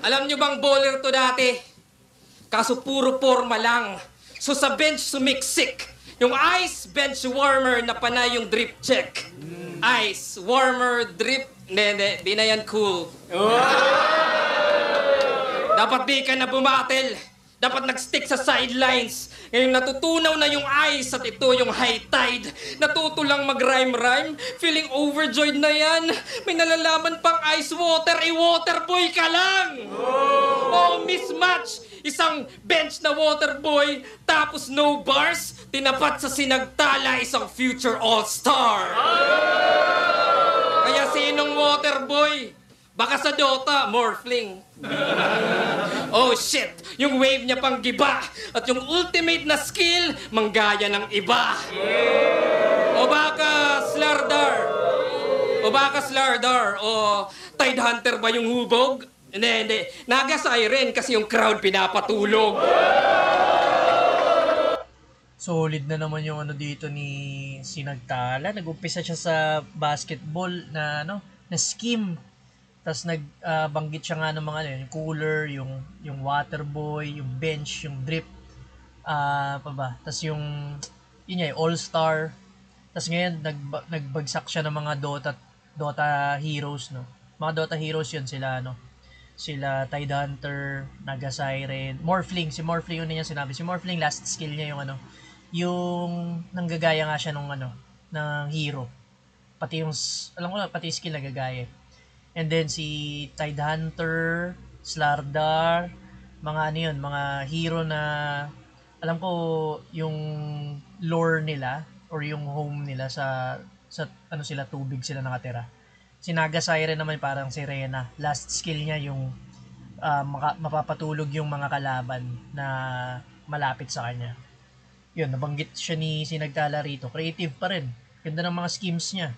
Alam nyo bang bowler to dati? Kaso puro forma lang. So sa bench sumiksik. Yung ice bench warmer na panay yung drip check. Ice, warmer, drip. Hindi, di na yan cool. Dapat di ka na bumatel. Dapat nag-stick sa sidelines. Ngayon natutunaw na yung ice at ito yung high tide. Natuto lang mag-rhyme-rhyme. Feeling overjoyed na yan. May nalalaman pang ice water. I-water boy ka lang! Oh, mismatch! Isang bench na water boy, tapos no bars, tinapat sa sinagtala isang future all-star. Kaya sinong water boy? Baka sa Dota, Morphling. Oh shit! Yung wave niya pang giba at yung ultimate na skill, manggaya ng iba. O baka Slardar. O Tide Hunter ba yung hubog? Hindi. Naga-siren kasi yung crowd pinapatulog. Solid na naman yung ano dito ni Sinagtala. Nag-umpisa siya sa basketball na na scheme. Tapos nagbanggit siya nga ng mga yung cooler, yung water boy, yung bench, yung drip. Pa ba? Tapos yung all-star. Tapos ngayon nagbagsak siya ng mga Dota heroes, no. Mga Dota heroes 'yun sila Tide Hunter, Naga Siren, Morphling. Si Morphling yun niya sinabi. Si Morphling last skill niya yung nanggagaya nga siya ng hero. Pati pati skill nagagaya. And then si Tide Hunter, Slardar, mga mga hero na alam ko yung lore nila or yung home nila sa sila tubig sila nakatira. Si Naga Siren naman parang si Rena. Last skill niya yung mapapatulog yung mga kalaban na malapit sa kanya. Yun, nabanggit siya ni Sinagtala rito. Creative pa rin. Ganda ng mga schemes niya.